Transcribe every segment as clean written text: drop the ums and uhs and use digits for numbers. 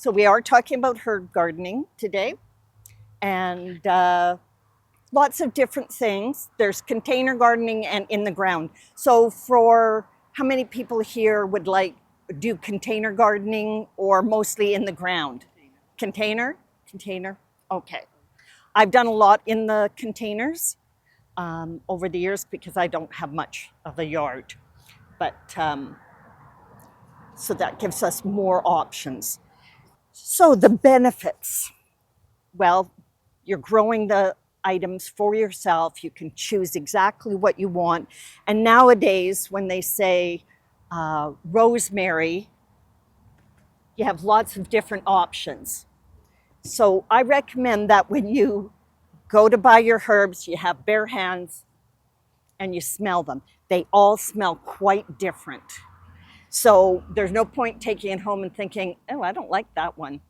So we are talking about herb gardening today, and lots of different things. There's container gardening and in the ground. So for how many people here would like do container gardening or mostly in the ground? Container? Container? Okay. I've done a lot in the containers over the years because I don't have much of a yard. But so that gives us more options. So the benefits. Well, you're growing the items for yourself. You can choose exactly what you want. And nowadays, when they say rosemary, you have lots of different options. So I recommend that when you go to buy your herbs, you have bare hands and you smell them. They all smell quite different. So there's no point taking it home and thinking, oh, I don't like that one.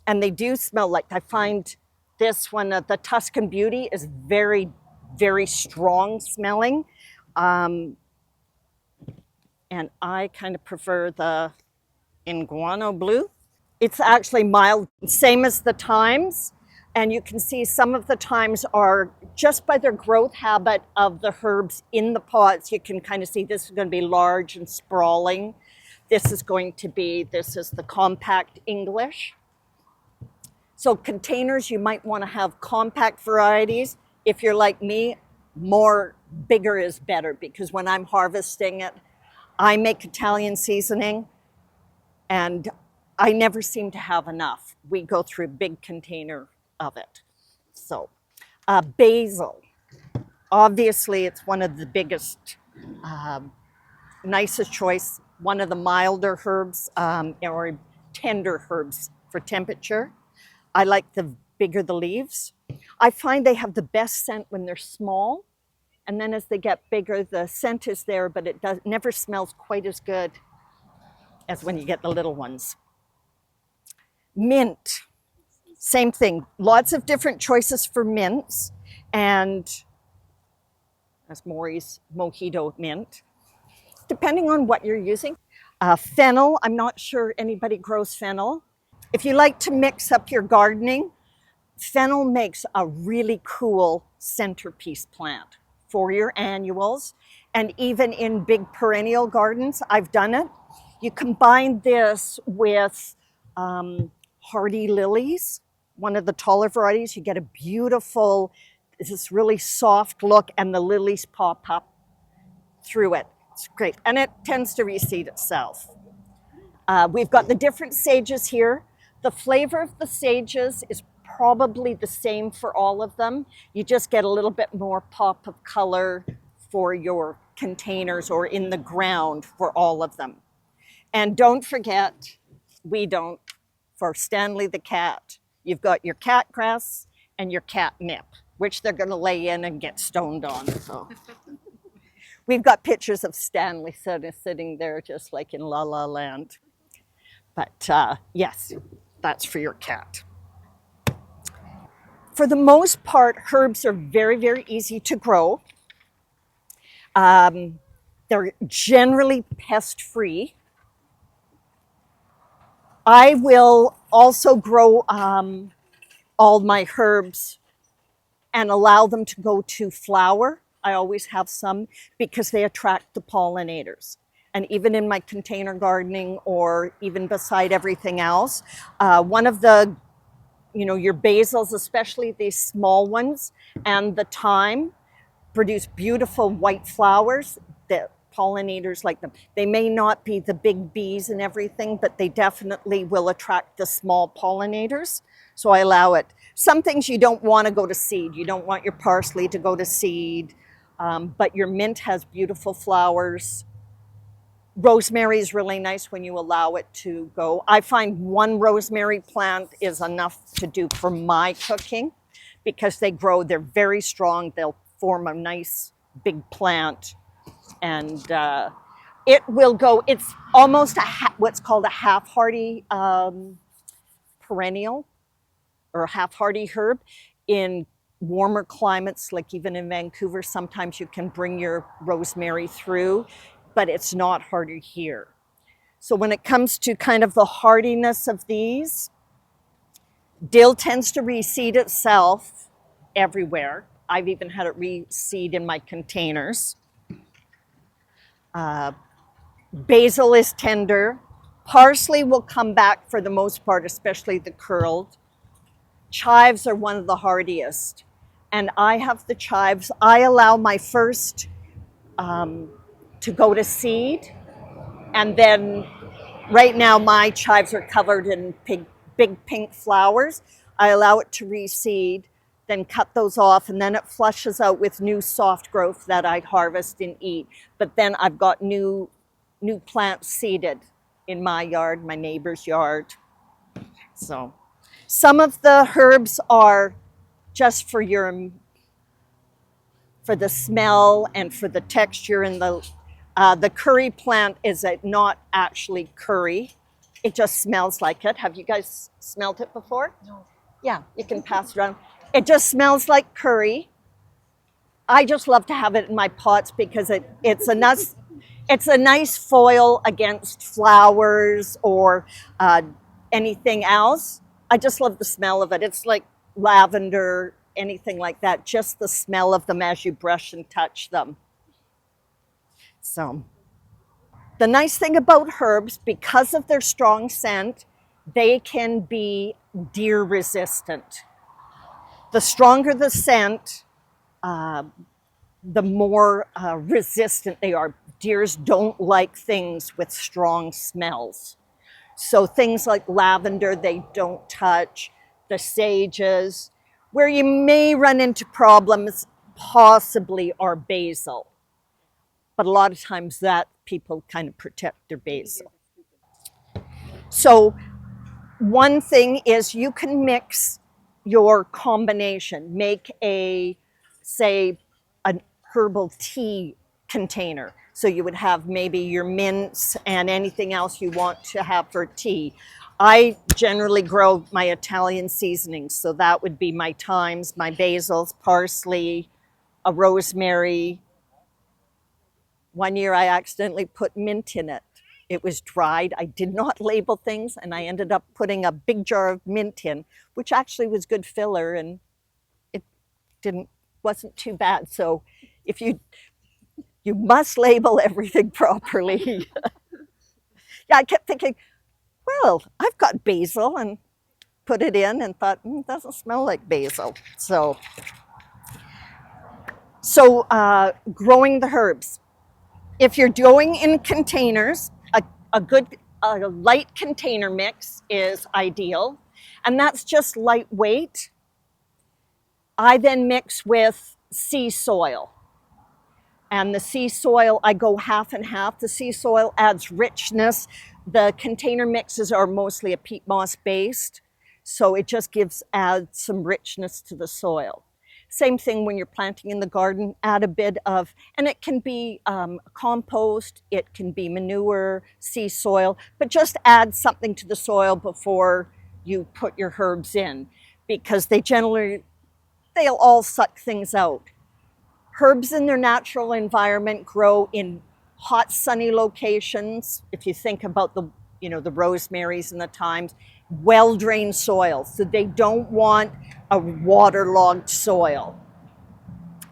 And they do smell like, I find this one, the Tuscan Beauty, is very, very strong smelling. And I kind of prefer the Iguana Blue. It's actually mild, same as the Times. And you can see some of the Times are just by their growth habit of the herbs in the pots. You can kind of see this is going to be large and sprawling. This is the compact English. So containers, you might want to have compact varieties. If you're like me, bigger is better, because when I'm harvesting it, I make Italian seasoning and I never seem to have enough. We go through a big container of it. So basil, obviously it's one of the biggest, nicest choice, one of the milder herbs or tender herbs for temperature. I like the bigger the leaves. I find they have the best scent when they're small. And then as they get bigger, the scent is there, but it never smells quite as good as when you get the little ones. Mint, same thing. Lots of different choices for mints. And that's Maury's Mojito mint, depending on what you're using. Fennel, I'm not sure anybody grows fennel. If you like to mix up your gardening, fennel makes a really cool centerpiece plant for your annuals. And even in big perennial gardens, I've done it. You combine this with hardy lilies, one of the taller varieties, you get a beautiful, this really soft look, and the lilies pop up through it. It's great. And it tends to reseed itself. We've got the different sages here. The flavor of the sages is probably the same for all of them. You just get a little bit more pop of color for your containers or in the ground for all of them. And don't forget, for Stanley the cat, you've got your cat grass and your catnip, which they're going to lay in and get stoned on. So we've got pictures of Stanley sitting there just like in La La Land. But yes, that's for your cat. For the most part, herbs are very, very easy to grow. They're generally pest-free. I will also grow all my herbs and allow them to go to flower. I always have some because they attract the pollinators. And even in my container gardening or even beside everything else, one of the, your basils, especially these small ones, and the thyme produce beautiful white flowers that pollinators like them. They may not be the big bees and everything, but they definitely will attract the small pollinators. So I allow it. Some things you don't want to go to seed. You don't want your parsley to go to seed, but your mint has beautiful flowers. Rosemary is really nice when you allow it to go. I find one rosemary plant is enough to do for my cooking because they're very strong. They'll form a nice big plant. And it will go, it's almost what's called a half-hardy perennial or a half-hardy herb. In warmer climates, like even in Vancouver, sometimes you can bring your rosemary through, but it's not hardy here. So when it comes to kind of the hardiness of these, Dill tends to reseed itself everywhere. I've even had it reseed in my containers. Basil is tender. Parsley will come back for the most part, especially the curled. Chives are one of the hardiest. And I have the chives. I allow my first to go to seed. And then right now my chives are covered in big pink flowers. I allow it to reseed, then cut those off, and then it flushes out with new soft growth that I harvest and eat. But then I've got new plants seeded in my yard, my neighbor's yard. So some of the herbs are just for the smell and for the texture, and the curry plant is not actually curry. It just smells like it. Have you guys smelled it before? No. Yeah, you can pass it around. It just smells like curry. I just love to have it in my pots because it's a nice foil against flowers or anything else. I just love the smell of it. It's like lavender, anything like that. Just the smell of them as you brush and touch them. So the nice thing about herbs, because of their strong scent, they can be deer resistant. The stronger the scent, the more resistant they are. Deers don't like things with strong smells. So things like lavender, they don't touch. The sages. Where you may run into problems possibly are basil. But a lot of times that people kind of protect their basil. So one thing is you can mix your combination. Make say, an herbal tea container. So you would have maybe your mints and anything else you want to have for tea. I generally grow my Italian seasonings. So that would be my thymes, my basils, parsley, a rosemary. One year I accidentally put mint in it. It was dried. I did not label things, and I ended up putting a big jar of mint in, which actually was good filler, and it wasn't too bad. So if you must label everything properly. Yeah, I kept thinking, well, I've got basil, and put it in and thought, it doesn't smell like basil. So growing the herbs. If you're doing in containers, a light container mix is ideal, and that's just lightweight. I then mix with sea soil. And the sea soil, I go half and half. The sea soil adds richness. The container mixes are mostly a peat moss based, so it just adds some richness to the soil. Same thing when you're planting in the garden, add a bit of, and it can be compost, it can be manure, sea soil, but just add something to the soil before you put your herbs in, because they'll all suck things out. Herbs in their natural environment grow in hot, sunny locations. If you think about the rosemarys and the thymes, well-drained soil. So they don't want a waterlogged soil.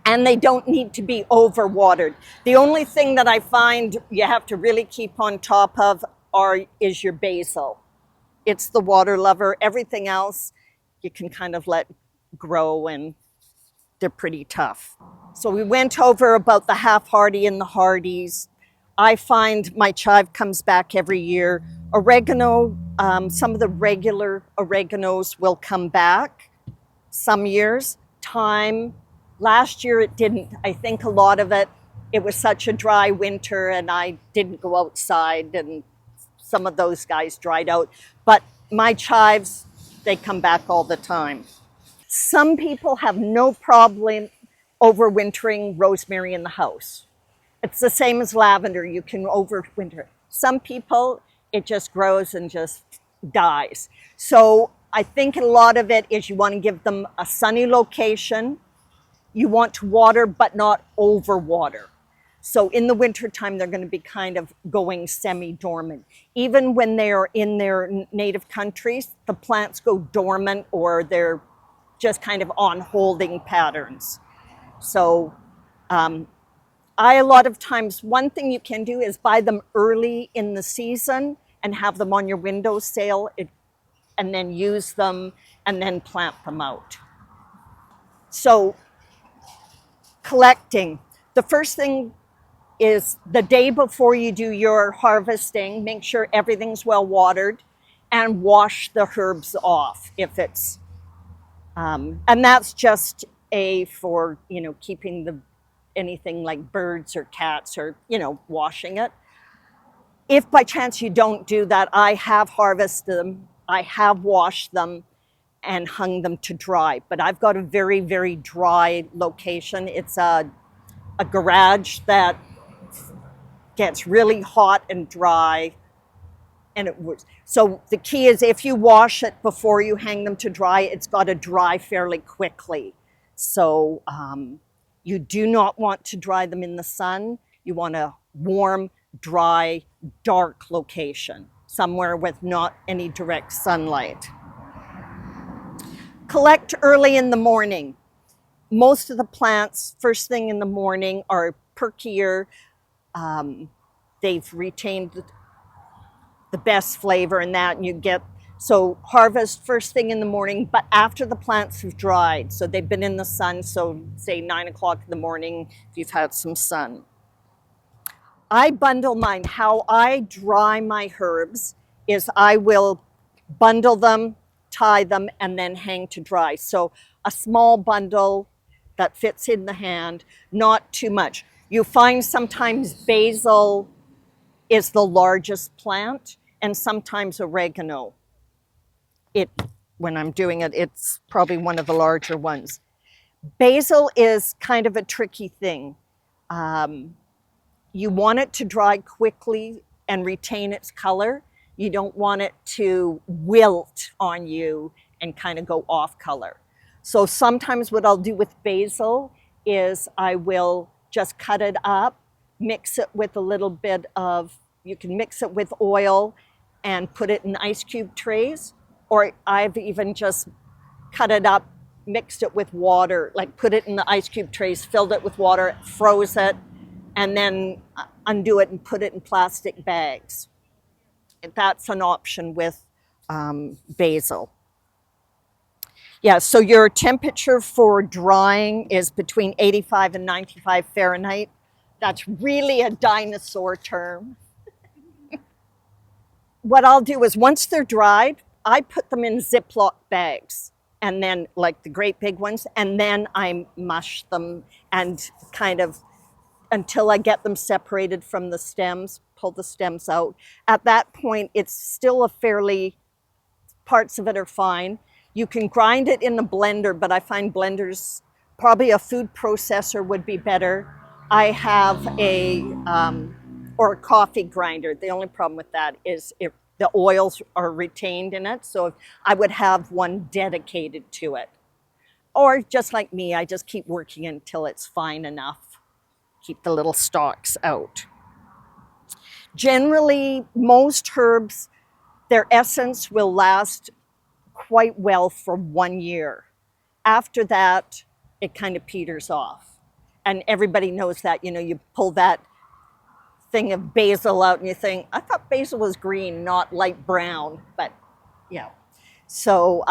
And they don't need to be overwatered. The only thing that I find you have to really keep on top of is your basil. It's the water lover. Everything else you can kind of let grow, and they're pretty tough. So we went over about the half-hardy and the hardies. I find my chive comes back every year. Oregano, some of the regular oreganos will come back some years. Thyme, last year it didn't. I think a lot of it was such a dry winter and I didn't go outside, and some of those guys dried out. But my chives, they come back all the time. Some people have no problem overwintering rosemary in the house. It's the same as lavender. You can overwinter. Some people, it just grows and just dies. So I think a lot of it is you want to give them a sunny location. You want to water, but not overwater. So in the wintertime, they're going to be kind of going semi-dormant. Even when they're in their native countries, the plants go dormant or they're just kind of on holding patterns. So a lot of times, one thing you can do is buy them early in the season and have them on your windowsill and then use them and then plant them out. So collecting. The first thing is the day before you do your harvesting, make sure everything's well watered and wash the herbs off if it's, and that's just for, keeping anything like birds or cats or, washing it. If by chance you don't do that, I have harvested them, I have washed them and hung them to dry. But I've got a very, very dry location. It's a garage that gets really hot and dry. So the key is if you wash it before you hang them to dry, it's got to dry fairly quickly. So you do not want to dry them in the sun. You want a warm, dry, dark location, somewhere with not any direct sunlight. Collect early in the morning. Most of the plants, first thing in the morning, are perkier. They've retained the best flavor in that, and so harvest first thing in the morning, but after the plants have dried. So they've been in the sun, so say 9 o'clock in the morning if you've had some sun. I bundle mine. How I dry my herbs is I will bundle them, tie them, and then hang to dry. So a small bundle that fits in the hand, not too much. You find sometimes basil is the largest plant, and sometimes oregano. When I'm doing it, it's probably one of the larger ones. Basil is kind of a tricky thing. You want it to dry quickly and retain its color. You don't want it to wilt on you and kind of go off color. So sometimes what I'll do with basil is I will just cut it up, mix it with a little bit of, you can mix it with oil and put it in ice cube trays, or I've even just cut it up, mixed it with water, like put it in the ice cube trays, filled it with water, froze it, and then undo it and put it in plastic bags. That's an option with basil. Yeah, so your temperature for drying is between 85 and 95 Fahrenheit. That's really a dinosaur term. What I'll do is once they're dried, I put them in Ziploc bags, and then like the great big ones, and then I mush them and kind of until I get them separated from the stems, pull the stems out. At that point, it's still parts of it are fine. You can grind it in a blender, but I find blenders, probably a food processor would be better. I have or a coffee grinder. The only problem with that is if the oils are retained in it. So I would have one dedicated to it. Or just like me, I just keep working until it's fine enough. Keep the little stalks out. Generally, most herbs, their essence will last quite well for 1 year. After that, it kind of peters off. And everybody knows that, you pull that thing of basil out and you think, I thought basil was green, not light brown, but yeah. So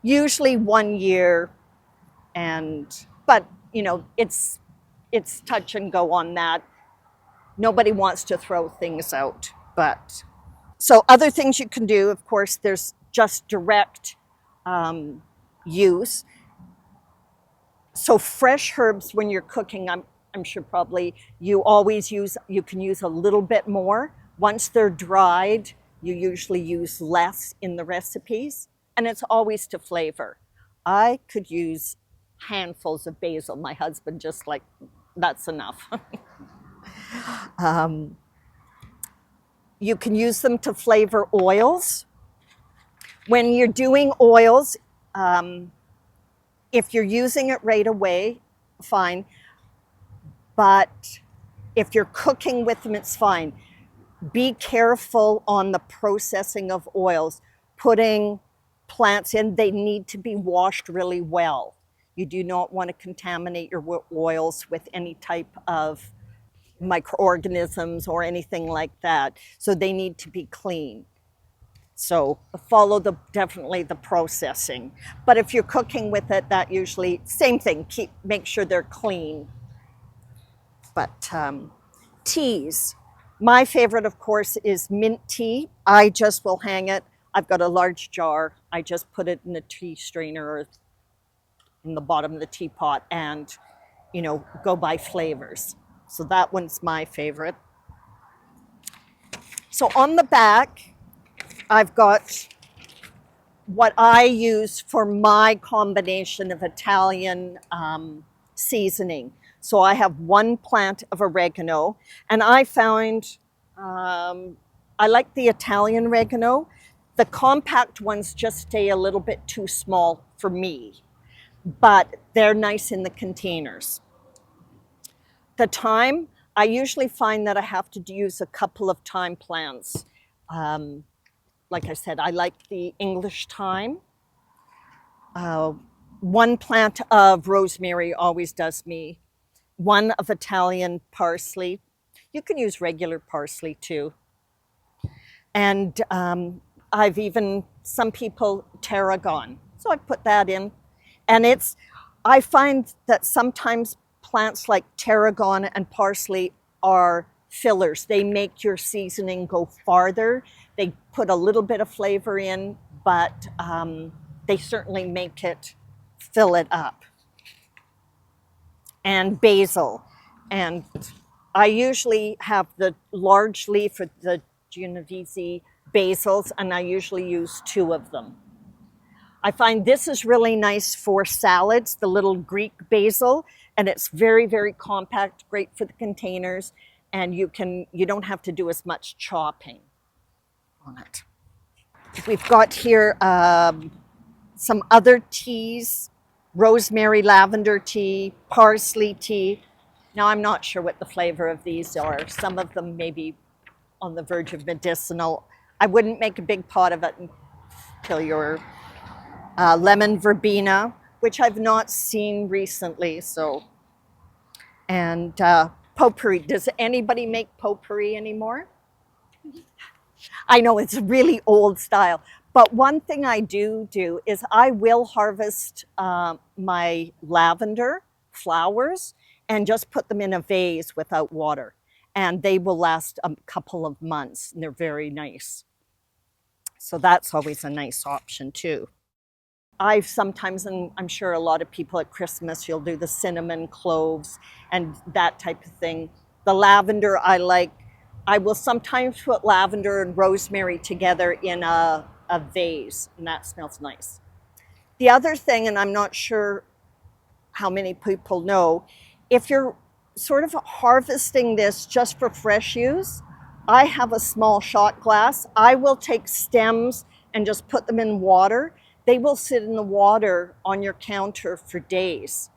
usually 1 year, but it's touch and go on that. Nobody wants to throw things out, but so other things you can do, of course, there's just direct use. So fresh herbs when you're cooking, I'm sure probably you can use a little bit more. Once they're dried, you usually use less in the recipes, and it's always to flavor. I could use handfuls of basil. My husband just like, that's enough. You can use them to flavor oils. When you're doing oils, if you're using it right away, fine. But If you're cooking with them, it's fine. Be careful on the processing of oils. Putting plants in, they need to be washed really well. You do not want to contaminate your oils with any type of microorganisms or anything like that. So they need to be clean. So follow definitely the processing. But if you're cooking with it, that usually, same thing, make sure they're clean. But teas. My favorite, of course, is mint tea. I just will hang it. I've got a large jar. I just put it in the tea strainer or in the bottom of the teapot and, go by flavors. So that one's my favorite. So on the back, I've got what I use for my combination of Italian seasoning. So I have 1 plant of oregano, and I found I like the Italian oregano. The compact ones just stay a little bit too small for me, but they're nice in the containers. The thyme, I usually find that I have to use a couple of thyme plants. Like I said, I like the English thyme. 1 plant of rosemary always does me. 1 of Italian parsley. You can use regular parsley too. And some people, tarragon. So I put that in. And I find that sometimes plants like tarragon and parsley are fillers. They make your seasoning go farther. They put a little bit of flavor in, but they certainly make it fill it up. And basil. And I usually have the large leaf of the Genovese basils, and I usually use 2 of them. I find this is really nice for salads, the little Greek basil, and it's very, very compact, great for the containers, and you don't have to do as much chopping on it. We've got here some other teas, rosemary lavender tea, parsley tea. Now I'm not sure what the flavor of these are. Some of them may be on the verge of medicinal. I wouldn't make a big pot of it until you're lemon verbena, which I've not seen recently. And potpourri. Does anybody make potpourri anymore? I know it's really old style, but one thing I do is I will harvest my lavender flowers and just put them in a vase without water, and they will last a couple of months, and they're very nice. So that's always a nice option too. I sometimes, and I'm sure a lot of people at Christmas, you'll do the cinnamon cloves and that type of thing. The lavender I like. I will sometimes put lavender and rosemary together in a vase, and that smells nice. The other thing, and I'm not sure how many people know, if you're sort of harvesting this just for fresh use, I have a small shot glass. I will take stems and just put them in water. They will sit in the water on your counter for days.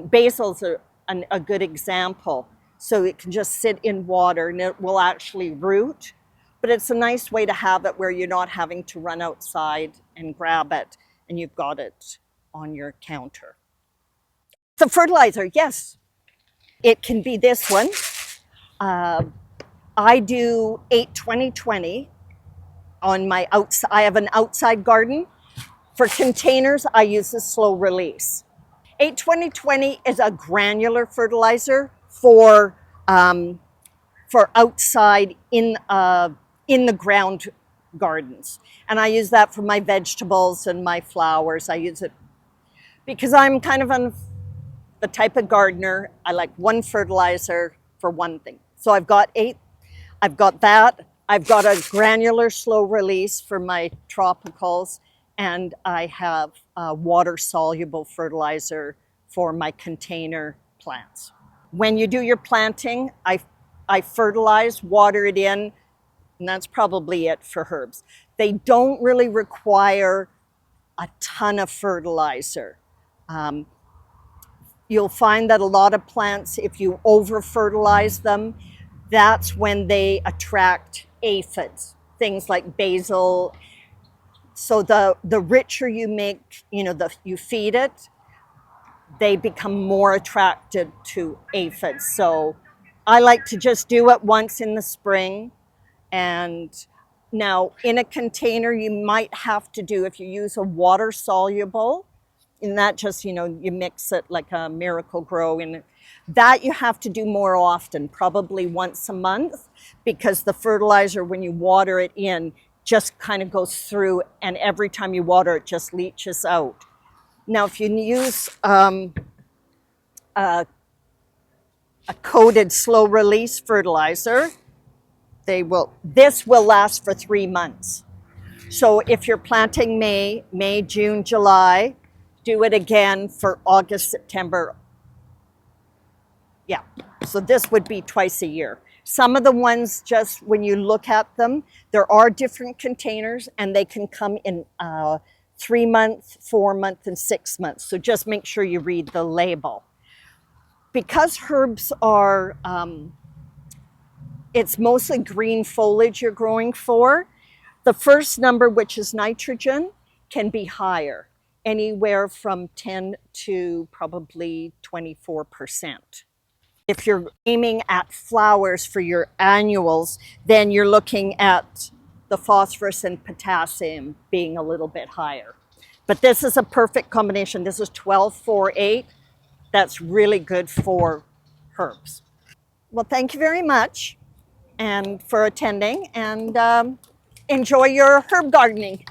Basil's a good example. So it can just sit in water and it will actually root. But it's a nice way to have it where you're not having to run outside and grab it, and you've got it on your counter. The fertilizer, yes, it can be this one. I do 8-20-20 on my outside. I have an outside garden. For containers, I use the slow release. 8-20-20 is a granular fertilizer for outside in the ground gardens. And I use that for my vegetables and my flowers. I use it because I'm kind of the type of gardener. I like one fertilizer for one thing. So I've got 8. I've got that. I've got a granular slow release for my tropicals, and I have a water-soluble fertilizer for my container plants. When you do your planting, I fertilize, water it in, and that's probably it for herbs. They don't really require a ton of fertilizer. You'll find that a lot of plants, if you over fertilize them, that's when they attract aphids, things like basil. So the richer you make, you feed it, they become more attracted to aphids. So I like to just do it once in the spring. And now in a container, you might have to do, if you use a water soluble, and that just, you mix it like a Miracle-Gro, and that you have to do more often, probably once a month, because the fertilizer, when you water it in, just kind of goes through, and every time you water it just leaches out. Now, if you use a coated slow release fertilizer, this will last for 3 months. So if you're planting May, June, July, do it again for August, September. Yeah, so this would be twice a year. Some of the ones, just when you look at them, there are different containers, and they can come in 3 month, 4 month, and 6 months. So just make sure you read the label. Because herbs are, it's mostly green foliage you're growing for, the first number, which is nitrogen, can be higher, anywhere from 10 to probably 24%. If you're aiming at flowers for your annuals, then you're looking at the phosphorus and potassium being a little bit higher. But this is a perfect combination. This is 12-4-8. That's really good for herbs. Well, thank you very much and for attending, and enjoy your herb gardening.